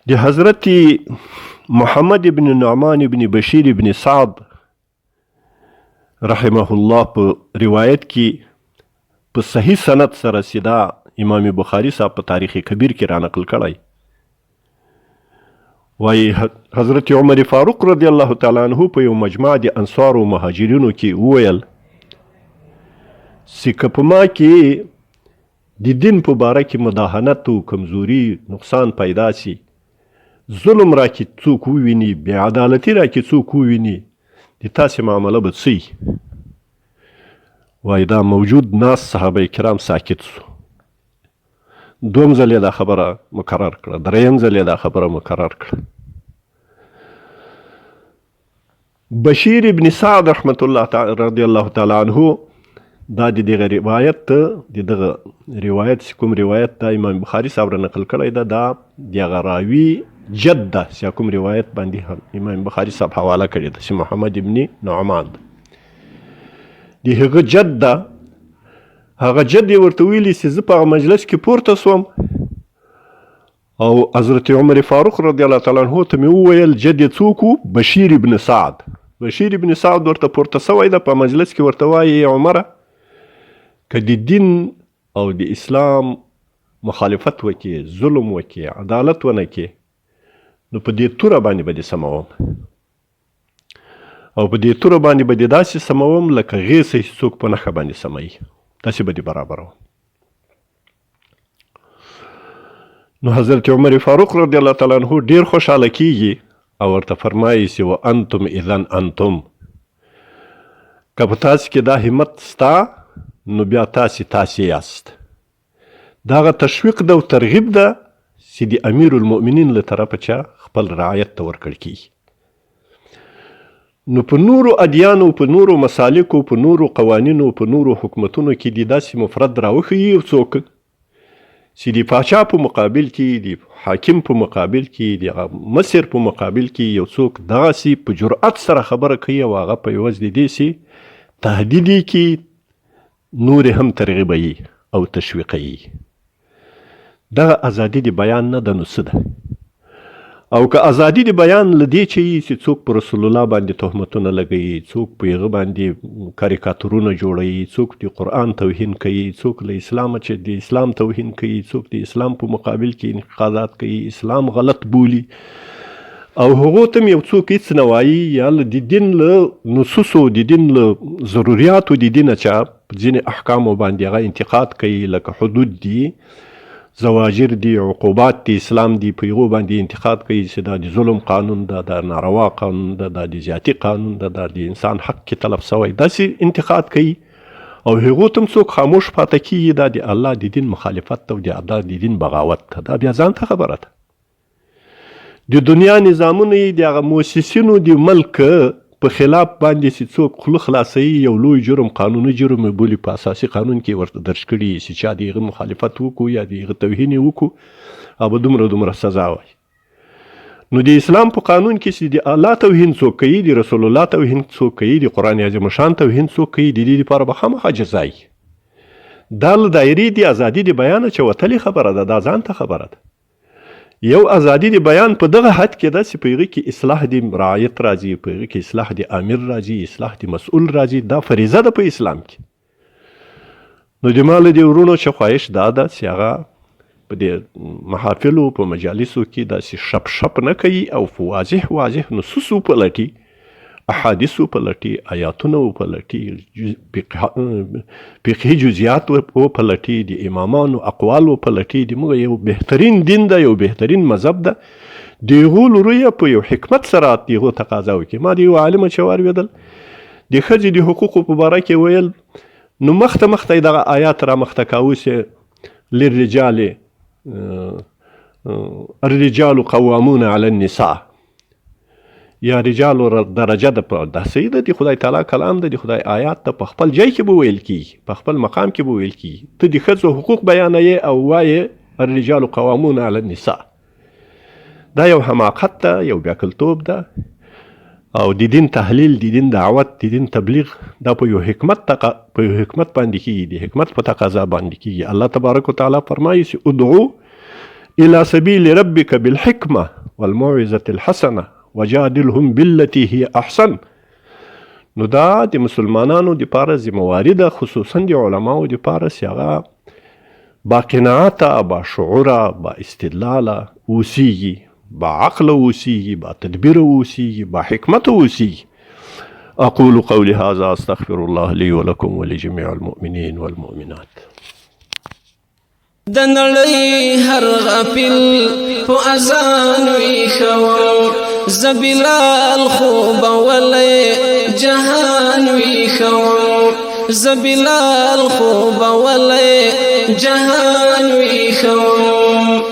د حضرت محمد ابن نعمان ابن بشیر ابن سعد رحمه الله په روایت کې په صحیح سند سره سیدا امام بخاری صاحب په تاریخ کبیر کې را نقل کړی وایي حضرت عمر فاروق رضی الله تعالی عنه په یو مجمع د انصار او مهاجرینو کې وویل چې که په ما کې د دین په باره کې مداهنت او کمزوري نقصان پیدا سي، ظلم را کې څوک وویني، بې عدالتي را کې څوک وویني، د تاسې معامله به څه وي؟ وایي دا موجود ناس صحابه کرام ساکت سو. دوم ځل یې دا خبره مقرر کړه، دریم ځل یې دا خبره مقرر کړه. بشیر ابن سعد رحمت الله تعالی رضی الله تعالی عنه دا د دغه روایت چې کوم روایت دا امام بخاري صاحب را نقل کړی ده، دا د هغه راوي جد ده چې کوم روایت باندې امام بخاري صاحب حواله کړې ده چې محمد ابن نعمان ده، د هغه جد ده. هغه جد یې ورته ویلي چې زه په هغه مجلس کې پورته سوم او حضرت عمر فاروق رضی الله تعالی عنه ته مې وویل جد یې څوک و؟ بشیر ابن سعد. بشیر ابن سعد ورته پورته سوی ده په مجلس کې، ورته وایي عمره که د دین او د اسلام مخالفت وکړې، ظلم وکړې، عدالت ونه کړې، نو په دې توره باندې به دې سموم، او په دې توره باندې به دې داسې سموم لکه غیڅه چې څوک په نښه باندې سموي، داسې به دې برابروم. نو حضرت عمر فاروق رضی الله تعالی عنه ډېر خوشحاله کیږي او ورته فرمایي چې و انتم اذن انتم، که په تاسې کې دا همت ستا نو بیا تاسې یاست. دغه تشویق ده او ترغیب ده چې د امیر المؤمنین له طرفه چا خپل رعایت ته ورکړل کیږي. نو په نورو ادیانو، په نورو مسالکو، په نورو قوانینو، په نورو حکومتونو کې د داسې مفرد راوښیي یو څوک چې د پاچا په مقابل کې، د حاکم په مقابل کې، د مصر په مقابل کې یو څوک دغسې په جرأت سره خبره کوي او هغه په عوض د دې چې تهدید یې کړي، نور هم ترغیبوي او تشویقوي. دغه ازادي د بیان نه ده، نو څه ده؟ او که ازادي د بیان له دې چې څوک په رسول الله باندې تهمتونه لګوي، څوک په هغه باندې کاریکاتورونه جوړوي، څوک د قرآن توهین کوي، څوک له اسلامه چې د اسلام توهین کوي، څوک د اسلام په مقابل کې انتقادات کوي، اسلام غلط بولي، او هغو ته یو څوک هېڅ نه وایي، یا د دین له نصوصو، د دین له ضروریاتو د دینه چا ځینې احکامو باندې هغه انتقاد کوي، لکه حدود دي، زواجر دي، عقوبات دي، اسلام دي، په هغو باندې انتقاد کوي چې دا د ظلم قانون ده، دا ناروا قانون ده، دا د زیاتي قانون ده، دا د انسان حق کې تلف سوی، داسې انتقاد کوي او هغو ته څوک خاموش پاته کیږي. دا د الله د دین مخالفت ده او د دین بغاوت ده. دا بیا ځان ته خبره ده. د دنیا نظامونه یې د هغه مؤسسینو د ملک په خلاف باندې چې څوک خوله خلاصوي، یو لوی جرم، قانوني جرم بولي، په اساسي قانون کې ورته درج کړي چې چا د هغه مخالفت وکړو یا د هغه توهین یې وکړو او به دومره سزا وایي. نو د اسلام په قانون کې چې د الله توهین څوک کوي، د رسول الله توهین څوک کوي، د قرآن عظیم شان توهین څوک کوي، د دې لپاره به خامخا جزا وي. دا له دایرې د ازادي د بیانه چې وتلې خبره ده، دا ځان ته خبره ده. یو ازادي د بیان په دغه حد کې ده چې په هغې کې اصلاح د رعایت راځي، په هغې کې اصلاح د امیر راځي، اصلاح د مسؤول راځي. دا فریضه ده په اسلام کې. نو د ما له دې ورونو چې خواهش دا ده چې هغه په دې محافلو، په مجالسو کې داسې شپ نه کوي او په واضح نصوص وپلټي، احادیث وپلټي، آیاتونه وپلټي، فقهي جزئیات وپلټي، د امامانو اقوال وپلټي. زموږ یو بهترین دین ده، یو بهترین مذهب ده. د هغو لورو یې په یو حکمت سره د هغو تقاضا وکړي. ما د یو عالمه چې واورېدل د ښځې د حقوقو په باره کې ویل، نو مخته یې دغه آیات را مخته کاوه چې الرجال قوامون علی النساء، یا رجالو درجه ده، دا صحیح ده، د خدای تعالی کلام ده، د خدای آیات ده، په خپل ځای کې به ویل کیږي، په خپل مقام کې به ویل کیږي. ته د ښځو حقوق بیانوې او وایې الرجال قوامون علی النساء. دا یو حماقت ده، یو بیاکلتوب ده، او د دین تحلیل، د دین دعوت، د دین تبلیغ دا په یو حکمت باندې کیږي، د حکمت په تقاضا باندې کیږي. الله تبارک وتعالی فرمایي چې ادعو الى سبیل ربک بالحکمه والموعظة الحسنة وجادلهم بالتي هي احسن. نو دا د مسلمانانو د پاره ذمواري ده، خصوصا د علماو د پاره چې هغه با قناعته، با شعوره، با استدلاله اوسیږي، با عقل اوسیږي، با تدبیر اوسیږي، با حکمت اوسیږي. اقول قولي هذا استغفر الله لي ولكم ولجميع المؤمنين والمؤمنات. د نړۍ هر غافل په اذان ویښوم، زه بلال خو به ولی جهان ویښوم، زه بلال خو به ولی جهان ویښوم.